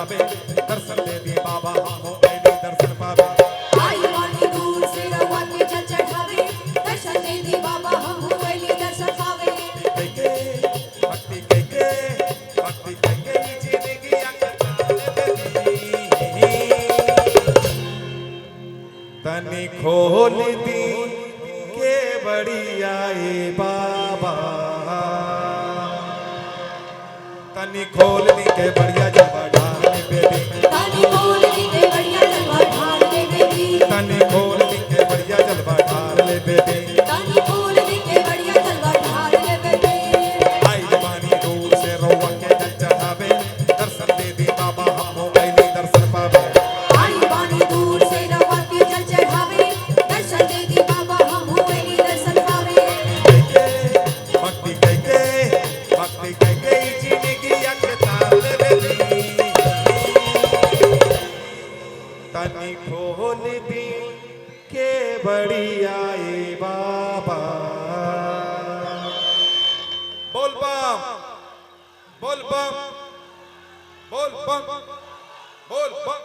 चढ़ावे दर्शन दे दी बाबा हमो ऐली दर्शन पावे। आई वाणी दूर से रवा के जल चढ़ावे दर्शन दे दी बाबा हमहू ऐली दर्शन पावे। भक्ति कह के जिंदगी तनी खोल दी के बढ़िया ए बाबा तनी खोल दी के बढ़िया जलवा ढाल ले बेटी तानी बोल दी के बढ़िया जलवा ढाल ले बेटी तनी खोल दी के बढ़िया जलवा ढाल ले बेटी तानी बोल दी के बढ़िया जलवा ढाल ले बेटी। आई जवानी दूर से रउआ के जल चढ़ावे दर्शन दे दी बाबा हमो ऐली दर्शन पावे। आई वाणी दूर से रवा के जल चढ़ावे दर्शन दे दी बाबा हमहू ऐली दर्शन पावे। भक्ति कह के जिंदगी ताल बेटी तनी खोल दी के बढ़िया ए बाबा। बोल बम बोल बम बोल बम बोल बम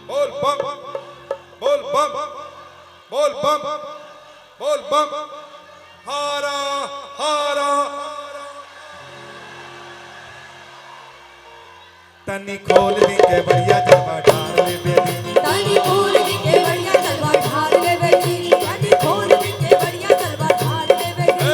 बोल बम बोल बम बोल बम बोल बम हारा हारा तनी खोल दी के बढ़िया जलवा ढाल ले बेटी तानी बोल दी के बढ़िया जलवा ढाल ले बेटी तानी बोल दी के बढ़िया जलवा ढाल ले बेटी।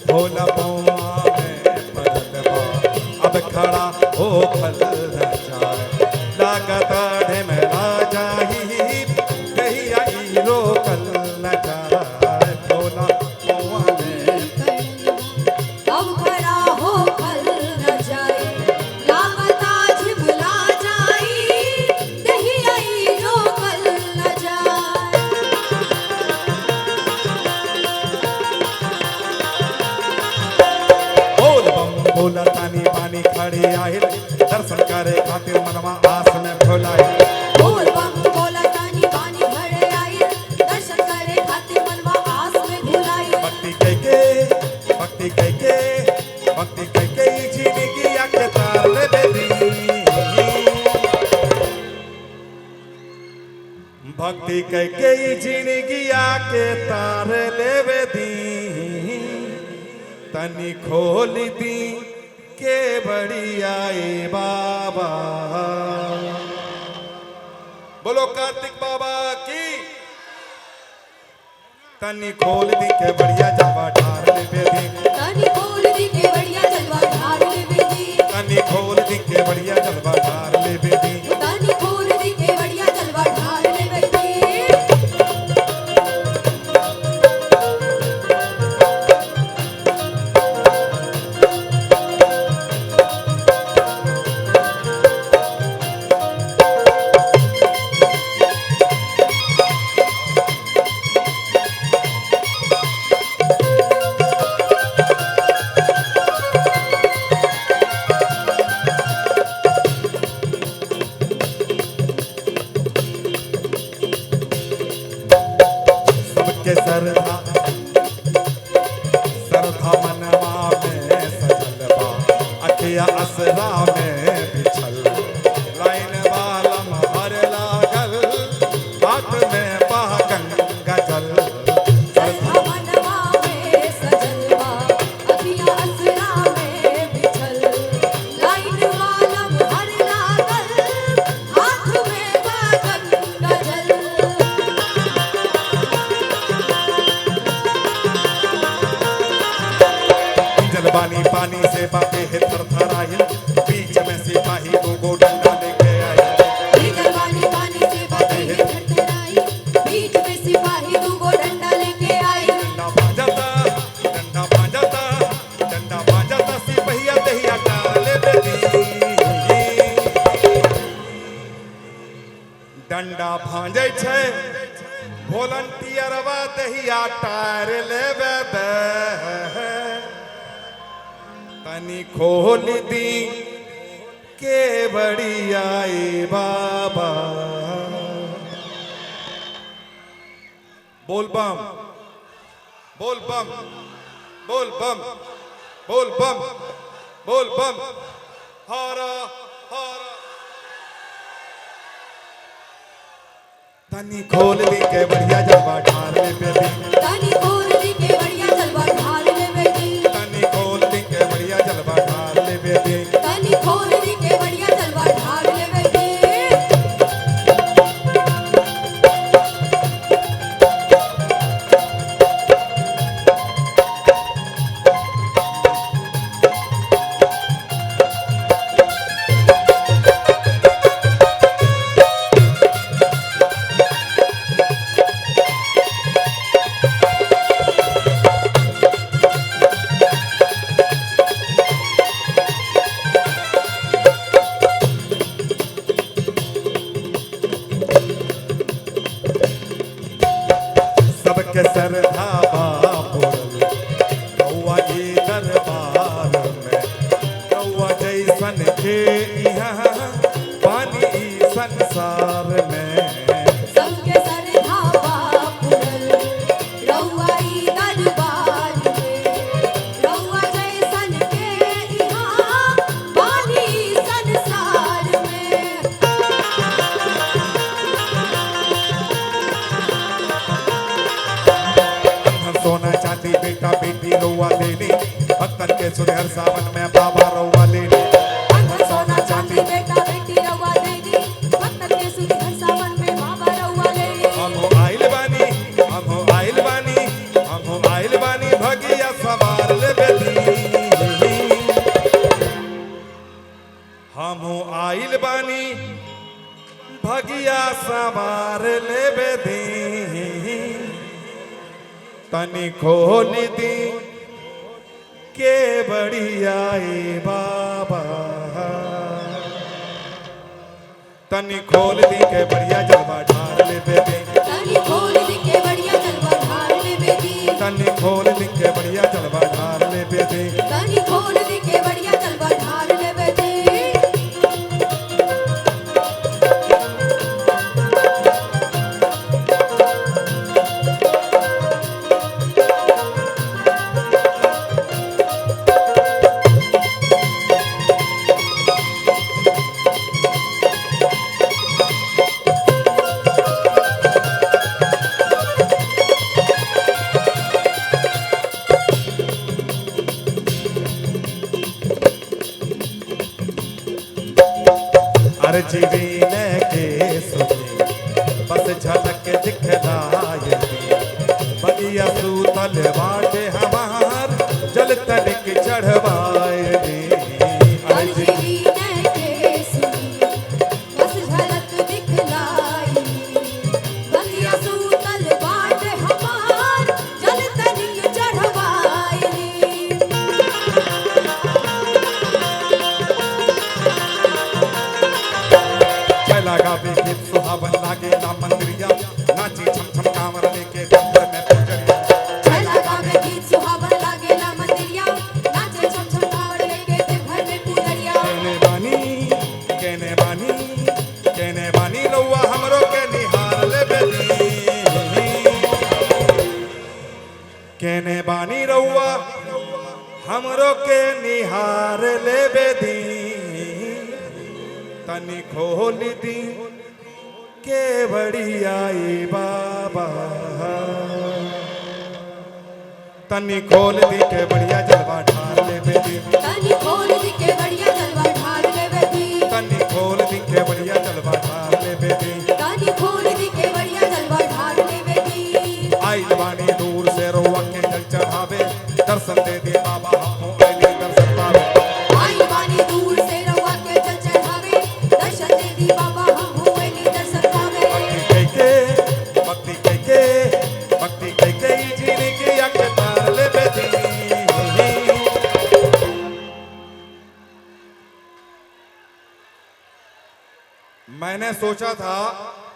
भोला पौआ में पड़ल बा अब खड़ा हो खल न जाए लागत ढेमला जाही कहिया ई रोकल न जाए। भोला पौआ में अब खड़ा हो खल न जाए लागता झिमला जाई दही आई रोकल न जाए। बोल बम बोला तानी पानी खड़े आहिल दर्शन करे खातिर मनवा आस में भोलाए। बोल बम बोला तानी पानी भरे आई दर्शन करे खातिर मनवा आस में भुलाई। भक्ति कह के जिंदगी के तार ले बेटी भक्ति कह के जिंदगी के तार ले बेटी तनी खोल दी के बढ़िया ए बाबा। बोलो कार्तिक बाबा की तनी खोल दी के बढ़िया जलवा ढाल ले बेटी तानी बोल दी के बढ़िया जलवा ढाल ले बेटी तनी खोल दी के बढ़िया जलवा ढाल ले बेटी तानी बोल दी के बढ़िया जलवा ढाल ले बेटी। सबके सरधा मनवा में सजल बा अखिया असरा में बिछल लाइन वालम हर लागल हाथ में बा गंगा जल। सरधा मनवा में सजल बा अखिया असरा में बिछल लाइन वालम हर लागल हाथ में बा गंगा जल। जलबानी पानी से बातें है थरथराइल बीच में सिपाही दो गो डंडा लेके आए। जलवानी पानी से बातें है थरथराई बीच में सिपाही दो गो डंडा लेके आए। डंडा बाजता डंडा भांजे छे वॉलंटियरवा दहिया टायर लेवे दे तनी खोल दी के बड़ी आई बाबा बोल बम बोल बम बोल बम बोल बम बोल बम हारा हारा तनी खोल दी के बढ़िया जलवा ढाल ले बेटी तनी खोल दी के बढ़िया जलवा ढाल ले बेटी तनी खोल दी के बढ़िया जलवा ढाल ले बेटी तनी खोल दी के बढ़िया जलवा ढाल ले बेटी सबके सरधा बापुरल कौआ ई दरबार में कौआ जैसन के यहाँ पानी ई संसार में सबके सरधा बापुरल रउआ ई दरबार में रउआ जैसन के इहाँ पानी संसार में सोना चांदी बेटा बेटी रउआ लेनी भक्तन के सुनहर सावन में बाबा रउआ लेनी सोना चांदी बेटा बेटी रउआ देनी भक्तन के सुनहर सावन में बाबा रउआ लेनी हम आइल बानी हम आइल बानी हम आइल बानी भगिया सवार ले बेटी हम आइल बानी भगिया सवार ले बेटी तनी खोल दी के बढ़िया ए बाबा तनी खोल दी के बढ़िया जलवा ढाल ले बेटी तनी खोल दी के बढ़िया जलवा ढाल ले बेटी तनी खोल दी के बढ़िया जलवा ढाल ले बेटी तनी खोल दी के बढ़िया जलवा ढाल ले बेटी हर जीवीने के सुनी बस झलक दिखलाए बगिया सूतल बाटे हमार जल तनिक चढ़वाए दी हर जीवीने के सुनी बस झलक दिखलाई बगिया सूतल बाट हमार जल तनिक चढ़वाई लगा भी गीत सुहावन लागे ना मंदिरिया नाची छम छम कांवर लेके डंडर में पुजरिया लगा में गीत सुहावन लागे ना मंदिरिया नाचे छम छम कावड़ लेके देवघर में पूजरिया केने बानी रउआ हमरो के निहार ले बेटी केने बानी रउआ हमरो के निहार ले बेटी तनी खोल दी के बढ़िया ए बाबा तनी खोल दी के बढ़िया जलवा ढाल ले बेटी तनी खोल दी के बढ़िया जलवा ढाल ले बेटी तनी खोल दी के बढ़िया जलवा ढाल ले बेटी तनी खोल दी के बढ़िया जलवा ढाल ले बेटी आइल बानी दूर से रउआ के जल चढ़ावे दर्शन दे दी बाबा हमो आइली दर्शन पावे आई बानी दूर से रउआ के जल चढ़ावे दर्शन दे दी बाबा हम हुएली दर्शन पावे भक्ति कह के ई जीने की अक तार ले बेटी मैंने सोचा था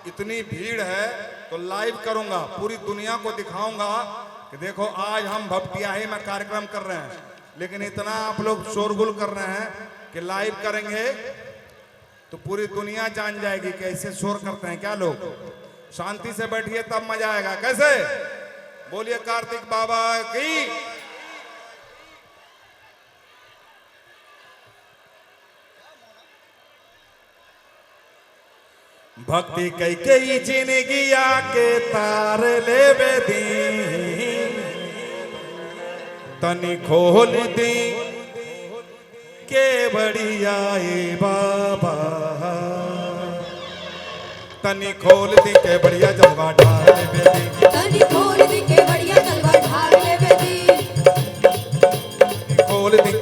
इतनी भीड़ है तो लाइव करूंगा, पूरी दुनिया को दिखाऊंगा कि देखो आज हम भपटियाही में कार्यक्रम कर रहे हैं। लेकिन इतना आप लोग शोरगुल कर रहे हैं कि लाइव करेंगे तो पूरी दुनिया जान जाएगी कैसे शोर करते हैं क्या लोग। शांति से बैठिए तब मजा आएगा। कैसे? बोलिए कार्तिक बाबा की। भक्ति कई कई जिंदगी आके तार ले बेदी, तनी खोल दी के बढ़िया बाबा, तनी खोल दी के बढ़िया जलवा ढाल ले बेदी, तनी खोल दी के बढ़िया जलवा ढाल ले बेदी, खोल दी